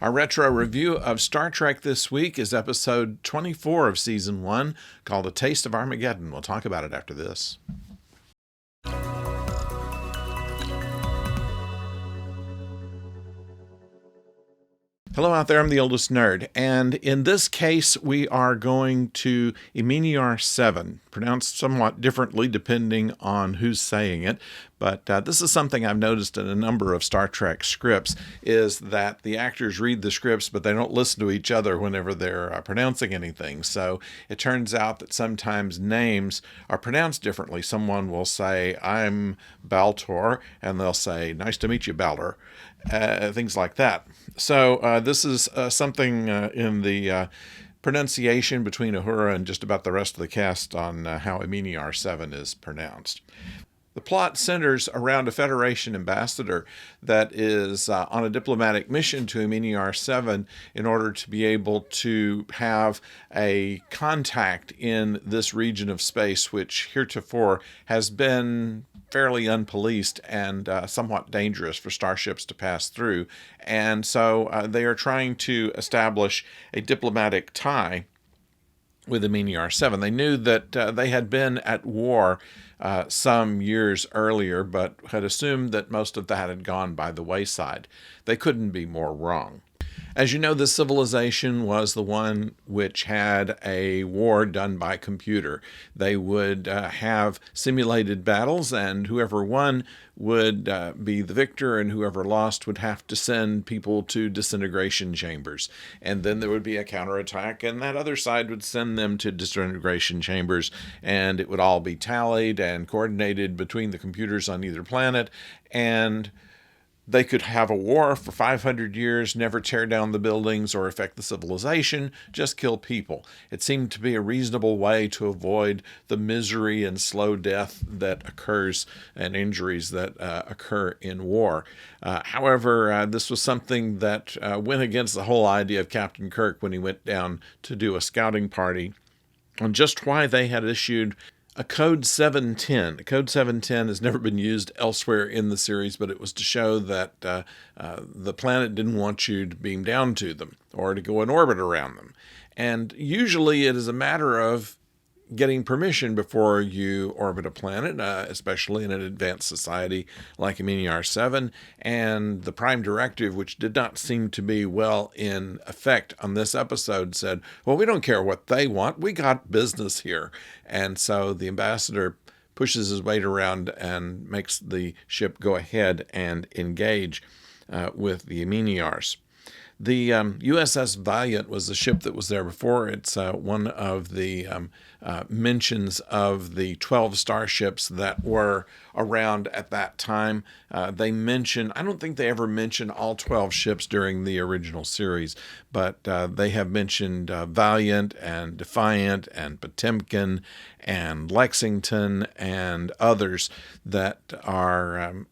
Our retro review of Star Trek this week is episode 24 of Season 1, called A Taste of Armageddon. We'll talk about it after this. Hello out there, I'm the oldest nerd, and in this case we are going to Eminiar 7, pronounced somewhat differently depending on who's saying it, but this is something I've noticed in a number of Star Trek scripts, is that the actors read the scripts but they don't listen to each other whenever they're pronouncing anything, so it turns out that sometimes names are pronounced differently. Someone will say, I'm Baltor, and they'll say, nice to meet you, Baltor. Things like that. So this is something in the pronunciation between Uhura and just about the rest of the cast on how Eminiar 7 is pronounced. The plot centers around a Federation ambassador that is on a diplomatic mission to Eminiar 7 in order to be able to have a contact in this region of space, which heretofore has been fairly unpoliced and somewhat dangerous for starships to pass through. And so they are trying to establish a diplomatic tie with Eminiar 7. They knew that they had been at war some years earlier, but had assumed that most of that had gone by the wayside. They couldn't be more wrong. As you know, this civilization was the one which had a war done by computer. They would have simulated battles, and whoever won would be the victor, and whoever lost would have to send people to disintegration chambers. And then there would be a counterattack, and that other side would send them to disintegration chambers, and it would all be tallied and coordinated between the computers on either planet, and they could have a war for 500 years, never tear down the buildings or affect the civilization, just kill people. It seemed to be a reasonable way to avoid the misery and slow death that occurs and injuries that occur in war. However, this was something that went against the whole idea of Captain Kirk when he went down to do a scouting party on just why they had issued a Code 710. Code 710 has never been used elsewhere in the series, but it was to show that the planet didn't want you to beam down to them or to go in orbit around them. And usually it is a matter of getting permission before you orbit a planet, especially in an advanced society like Eminiar 7. And the Prime Directive, which did not seem to be well in effect on this episode, said, well, we don't care what they want. We got business here. And so the ambassador pushes his weight around and makes the ship go ahead and engage with the Eminiars. The USS Valiant was the ship that was there before. It's one of the mentions of the 12 starships that were around at that time. They mention, I don't think they ever mentioned all 12 ships during the original series, but they have mentioned Valiant and Defiant and Potemkin and Lexington and others that are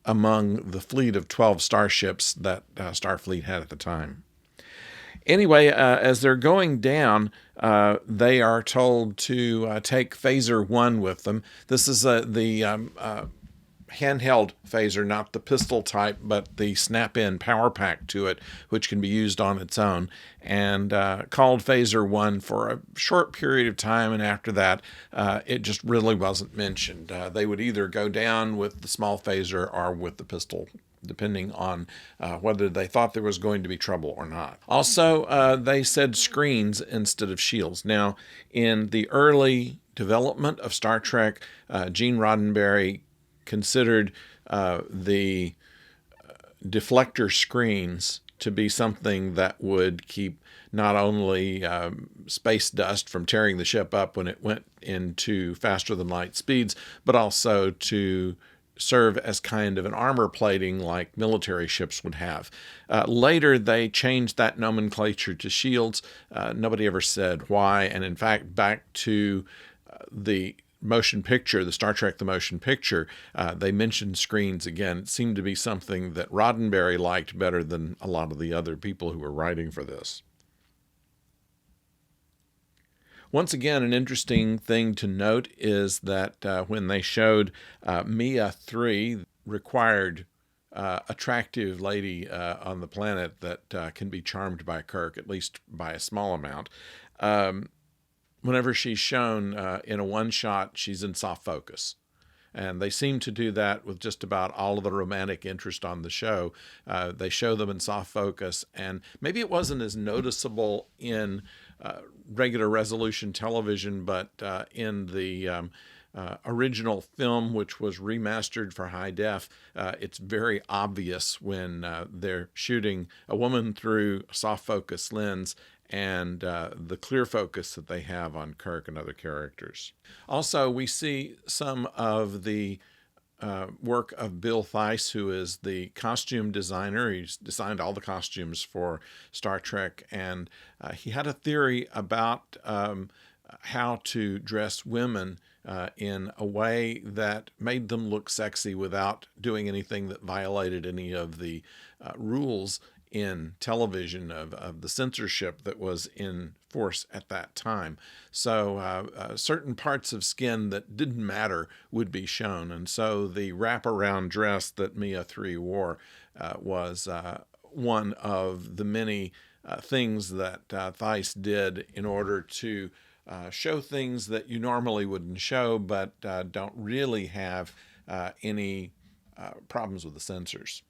among the fleet of 12 starships that Starfleet had at the time. Anyway, as they're going down, they are told to take Phaser 1 with them. This is the handheld phaser, not the pistol type, but the snap-in power pack to it, which can be used on its own, and called Phaser 1 for a short period of time, and after that, it just really wasn't mentioned. They would either go down with the small phaser or with the pistol, depending on whether they thought there was going to be trouble or not. Also, they said screens instead of shields. Now, in the early development of Star Trek, Gene Roddenberry considered the deflector screens to be something that would keep not only space dust from tearing the ship up when it went into faster than light speeds, but also to serve as kind of an armor plating like military ships would have. Later, they changed that nomenclature to shields. Nobody ever said why, and in fact, back to the motion picture, the Star Trek The Motion Picture, they mentioned screens again. It seemed to be something that Roddenberry liked better than a lot of the other people who were writing for this. Once again, an interesting thing to note is that when they showed MIA 3, required attractive lady on the planet that can be charmed by Kirk, at least by a small amount. Whenever she's shown in a one-shot, she's in soft focus. And they seem to do that with just about all of the romantic interest on the show. They show them in soft focus, and maybe it wasn't as noticeable in regular resolution television, but in the original film, which was remastered for high def, it's very obvious when they're shooting a woman through a soft focus lens and the clear focus that they have on Kirk and other characters. Also, we see some of the work of Bill Theiss, who is the costume designer. He's designed all the costumes for Star Trek, and he had a theory about how to dress women in a way that made them look sexy without doing anything that violated any of the rules in television of the censorship that was in force at that time. So certain parts of skin that didn't matter would be shown. And so the wraparound dress that Mia 3 wore was one of the many things that Theiss did in order to show things that you normally wouldn't show, but don't really have any problems with the censors.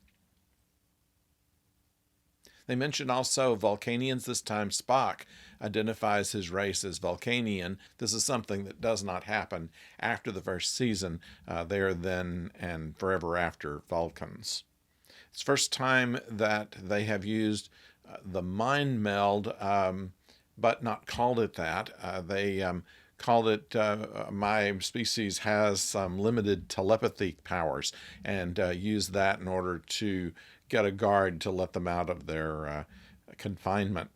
They mentioned also Vulcanians. This time Spock identifies his race as Vulcanian. This is something that does not happen after the first season. They are then and forever after Vulcans. It's the first time that they have used the mind meld, but not called it that. They called it, my species has some limited telepathy powers, and used that in order to get a guard to let them out of their confinement.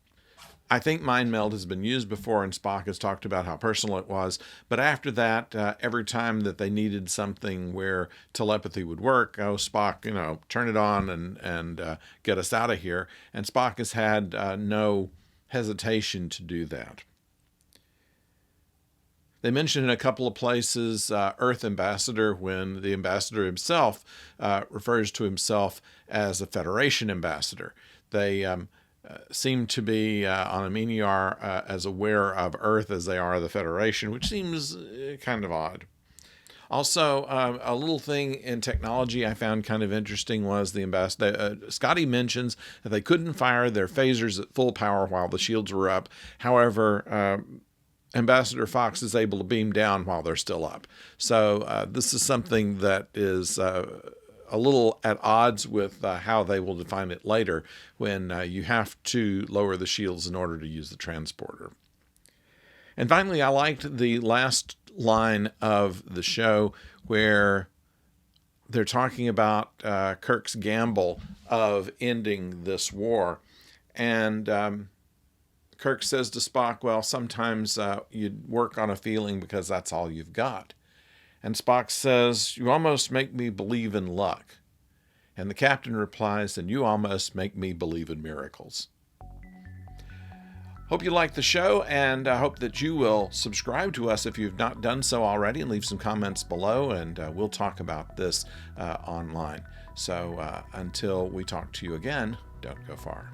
I think mind meld has been used before, and Spock has talked about how personal it was. But after that, every time that they needed something where telepathy would work, oh, Spock, turn it on and get us out of here. And Spock has had no hesitation to do that. They mentioned in a couple of places Earth ambassador, when the ambassador himself refers to himself as a Federation ambassador. They seem to be on Aminiar as aware of Earth as they are the Federation, which seems kind of odd. Also, a little thing in technology I found kind of interesting was the ambassador. Scotty mentions that they couldn't fire their phasers at full power while the shields were up. However, Ambassador Fox is able to beam down while they're still up. So this is something that is a little at odds with how they will define it later, when you have to lower the shields in order to use the transporter. And finally, I liked the last line of the show where they're talking about Kirk's gamble of ending this war. And Kirk says to Spock, well, sometimes you work on a feeling because that's all you've got. And Spock says, you almost make me believe in luck. And the captain replies, and you almost make me believe in miracles. Hope you like the show, and I hope that you will subscribe to us if you've not done so already, and leave some comments below, and we'll talk about this online. So until we talk to you again, don't go far.